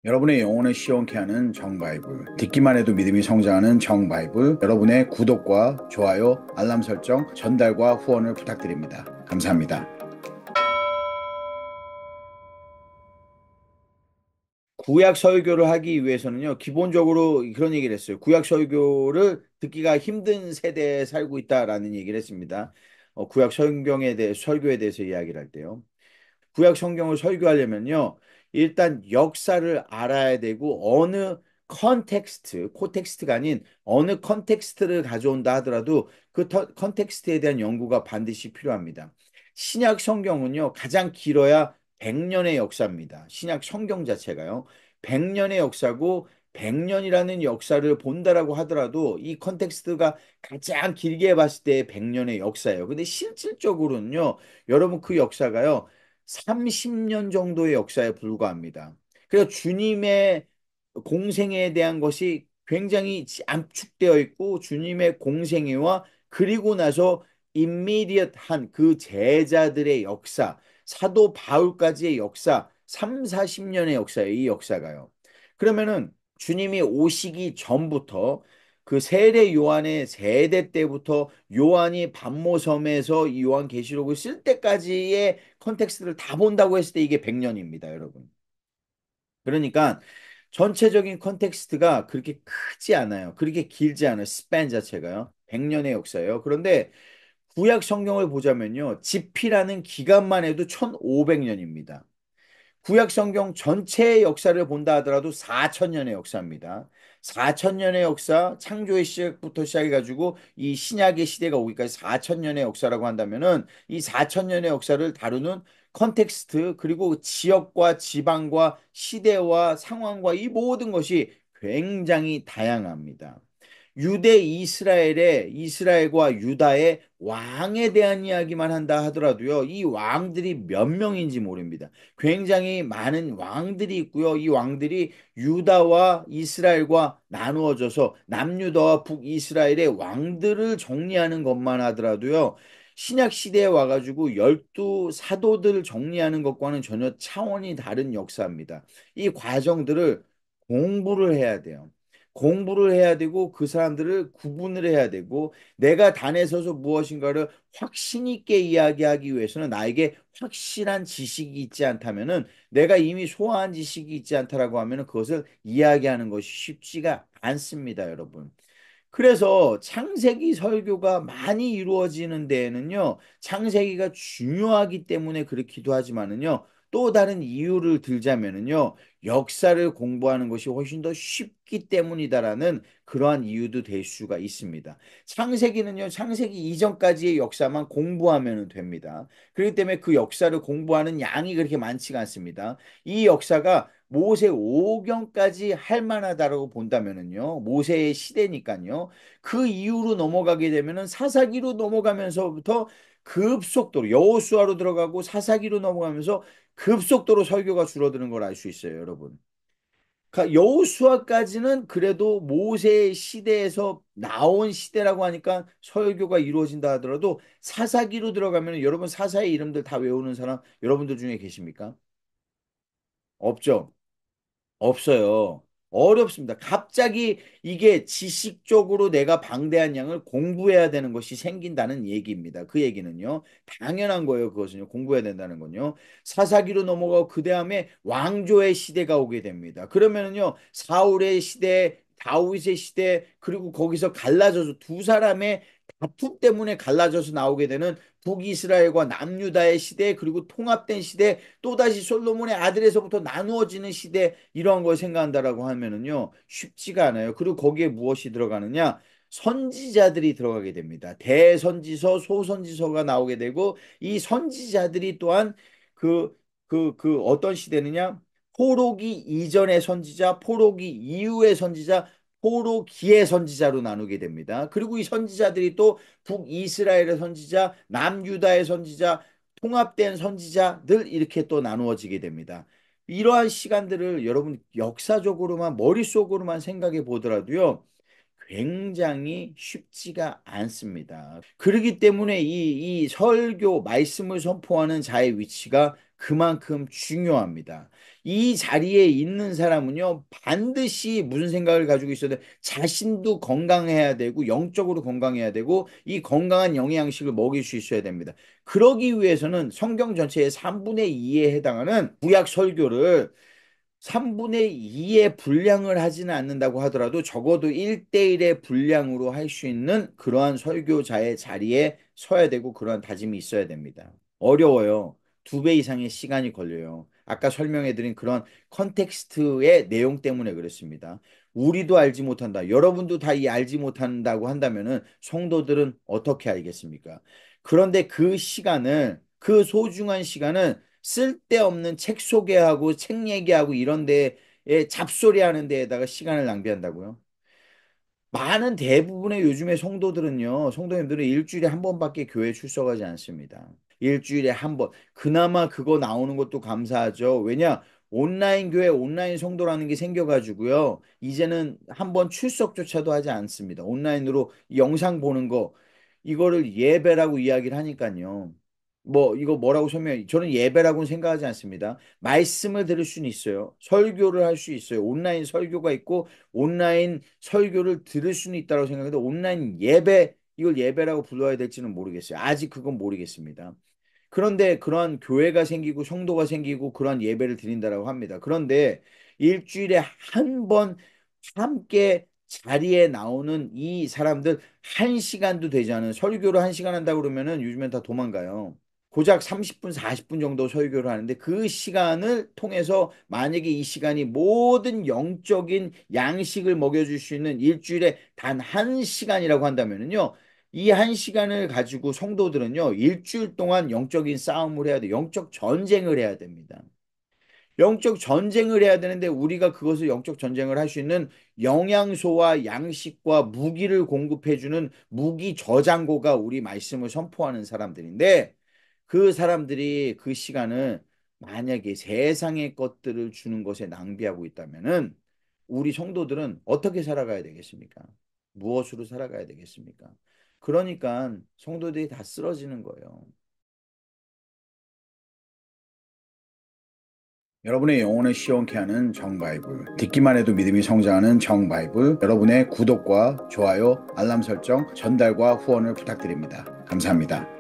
여러분의 영혼을 시원케 하는 정바이블, 듣기만 해도 믿음이 성장하는 정바이블, 여러분의 구독과 좋아요, 알람 설정, 전달과 후원을 부탁드립니다. 감사합니다. 구약 설교를 하기 위해서는요, 기본적으로 그런 얘기를 했어요. 구약 설교를 듣기가 힘든 세대에 살고 있다라는 얘기를 했습니다. 구약 성경에 대해, 설교에 대해서 이야기를 할 때요. 구약 성경을 설교하려면요. 일단 역사를 알아야 되고 어느 코텍스트가 아닌 어느 컨텍스트를 가져온다 하더라도 그 컨텍스트에 대한 연구가 반드시 필요합니다. 신약 성경은요. 가장 길어야 100년의 역사입니다. 신약 성경 자체가요. 100년의 역사고 100년이라는 역사를 본다라고 하더라도 이 컨텍스트가 가장 길게 봤을 때 100년의 역사예요. 근데 실질적으로는요. 여러분 그 역사가요. 30년 정도의 역사에 불과합니다. 그래서 주님의 공생애에 대한 것이 굉장히 압축되어 있고 주님의 공생애와 그리고 나서 임미디엇한 그 제자들의 역사, 사도 바울까지의 역사, 3, 40년의 역사예요. 이 역사가요. 그러면은 주님이 오시기 전부터 그 세례 요한의 세대 때부터 요한이 반모섬에서 이 요한계시록을 쓸 때까지의 컨텍스트를 다 본다고 했을 때 이게 100년입니다, 여러분. 그러니까 전체적인 컨텍스트가 그렇게 크지 않아요. 그렇게 길지 않아요. 스pan 자체가요. 100년의 역사예요. 그런데 구약 성경을 보자면요. 집필하는 기간만 해도 1500년입니다. 구약 성경 전체의 역사를 본다 하더라도 4천년의 역사입니다. 4천년의 역사, 창조의 시작부터 시작해가지고 이 신약의 시대가 오기까지 4천년의 역사라고 한다면은 이 4천년의 역사를 다루는 컨텍스트 그리고 지역과 지방과 시대와 상황과 이 모든 것이 굉장히 다양합니다. 유대 이스라엘과 유다의 왕에 대한 이야기만 한다 하더라도요. 이 왕들이 몇 명인지 모릅니다. 굉장히 많은 왕들이 있고요. 이 왕들이 유다와 이스라엘과 나누어져서 남유다와 북이스라엘의 왕들을 정리하는 것만 하더라도요. 신약 시대에 와가지고 열두 사도들을 정리하는 것과는 전혀 차원이 다른 역사입니다. 이 과정들을 공부를 해야 돼요. 공부를 해야 되고 그 사람들을 구분을 해야 되고 내가 단에 서서 무엇인가를 확신 있게 이야기하기 위해서는 나에게 확실한 지식이 있지 않다면은 내가 이미 소화한 지식이 있지 않다라고 하면은 그것을 이야기하는 것이 쉽지가 않습니다, 여러분. 그래서 창세기 설교가 많이 이루어지는 데에는요, 창세기가 중요하기 때문에 그렇기도 하지만은요, 또 다른 이유를 들자면은요, 역사를 공부하는 것이 훨씬 더 쉽기 때문이다라는 그러한 이유도 될 수가 있습니다. 창세기는요, 창세기 이전까지의 역사만 공부하면 됩니다. 그렇기 때문에 그 역사를 공부하는 양이 그렇게 많지가 않습니다. 이 역사가 모세 오경까지 할 만하다라고 본다면은요. 모세의 시대니까요. 그 이후로 넘어가게 되면은 사사기로 넘어가면서부터 급속도로 여호수아로 들어가고 사사기로 넘어가면서 급속도로 설교가 줄어드는 걸 알 수 있어요, 여러분. 그러니까 여호수아까지는 그래도 모세의 시대에서 나온 시대라고 하니까 설교가 이루어진다 하더라도 사사기로 들어가면 여러분 사사의 이름들 다 외우는 사람 여러분들 중에 계십니까? 없죠. 없어요. 어렵습니다. 갑자기 이게 지식적으로 내가 방대한 양을 공부해야 되는 것이 생긴다는 얘기입니다. 그 얘기는요. 당연한 거예요. 그것은요. 공부해야 된다는 건요. 사사기로 넘어가고 그 다음에 왕조의 시대가 오게 됩니다. 그러면은요. 사울의 시대, 다윗의 시대, 그리고 거기서 갈라져서 두 사람의 다툼 때문에 갈라져서 나오게 되는 북이스라엘과 남유다의 시대, 그리고 통합된 시대, 또다시 솔로몬의 아들에서부터 나누어지는 시대 이러한 걸 생각한다라고 하면은요 쉽지가 않아요. 그리고 거기에 무엇이 들어가느냐? 선지자들이 들어가게 됩니다. 대선지서, 소선지서가 나오게 되고 이 선지자들이 또한 그 어떤 시대느냐? 포로기 이전의 선지자, 포로기 이후의 선지자, 포로기의 선지자로 나누게 됩니다. 그리고 이 선지자들이 또 북이스라엘의 선지자, 남유다의 선지자, 통합된 선지자들 이렇게 또 나누어지게 됩니다. 이러한 시간들을 여러분 역사적으로만 머릿속으로만 생각해 보더라도요. 굉장히 쉽지가 않습니다. 그렇기 때문에 이 설교 말씀을 선포하는 자의 위치가 그만큼 중요합니다. 이 자리에 있는 사람은요, 반드시 무슨 생각을 가지고 있어야 돼? 자신도 건강해야 되고, 영적으로 건강해야 되고, 이 건강한 영양식을 먹일 수 있어야 됩니다. 그러기 위해서는 성경 전체의 3분의 2에 해당하는 구약 설교를 3분의 2의 분량을 하지는 않는다고 하더라도 적어도 1대1의 분량으로 할 수 있는 그러한 설교자의 자리에 서야 되고 그러한 다짐이 있어야 됩니다. 어려워요. 2배 이상의 시간이 걸려요. 아까 설명해드린 그런 컨텍스트의 내용 때문에 그렇습니다. 우리도 알지 못한다. 여러분도 다 이 알지 못한다고 한다면은 성도들은 어떻게 알겠습니까? 그런데 그 시간을, 그 소중한 시간은 쓸데없는 책 소개하고 책 얘기하고 이런 데에 잡소리 하는 데에다가 시간을 낭비한다고요? 많은 대부분의 요즘의 성도들은요, 성도님들은 일주일에 한 번밖에 교회 출석하지 않습니다. 일주일에 한 번. 그나마 그거 나오는 것도 감사하죠. 왜냐? 온라인 교회, 온라인 성도라는 게 생겨가지고요. 이제는 한 번 출석조차도 하지 않습니다. 온라인으로 영상 보는 거, 이거를 예배라고 이야기를 하니까요. 뭐, 이거 뭐라고 설명해? 저는 예배라고는 생각하지 않습니다. 말씀을 들을 수는 있어요. 설교를 할 수 있어요. 온라인 설교가 있고, 온라인 설교를 들을 수는 있다고 생각해도 온라인 예배, 이걸 예배라고 불러야 될지는 모르겠어요. 아직 그건 모르겠습니다. 그런데 그러한 교회가 생기고 성도가 생기고 그러한 예배를 드린다라고 합니다. 그런데 일주일에 한 번 함께 자리에 나오는 이 사람들 1시간도 되지 않은 설교를 1시간 한다고 그러면은 요즘엔 다 도망가요. 고작 30분, 40분 정도 설교를 하는데 그 시간을 통해서 만약에 이 시간이 모든 영적인 양식을 먹여줄 수 있는 일주일에 단 1시간이라고 한다면은요. 이 1시간을 가지고 성도들은요, 일주일 동안 영적인 싸움을 해야 돼. 영적 전쟁을 해야 됩니다. 영적 전쟁을 해야 되는데 우리가 그것을 영적 전쟁을 할 수 있는 영양소와 양식과 무기를 공급해주는 무기 저장고가 우리 말씀을 선포하는 사람들인데 그 사람들이 그 시간을 만약에 세상의 것들을 주는 것에 낭비하고 있다면은 우리 성도들은 어떻게 살아가야 되겠습니까? 무엇으로 살아가야 되겠습니까? 그러니까 성도들이 다 쓰러지는 거예요. 여러분의 영혼을 시원케 하는 정바이블. 듣기만 해도 믿음이 성장하는 정바이블. 여러분의 구독과 좋아요, 알람 설정, 전달과 후원을 부탁드립니다. 감사합니다.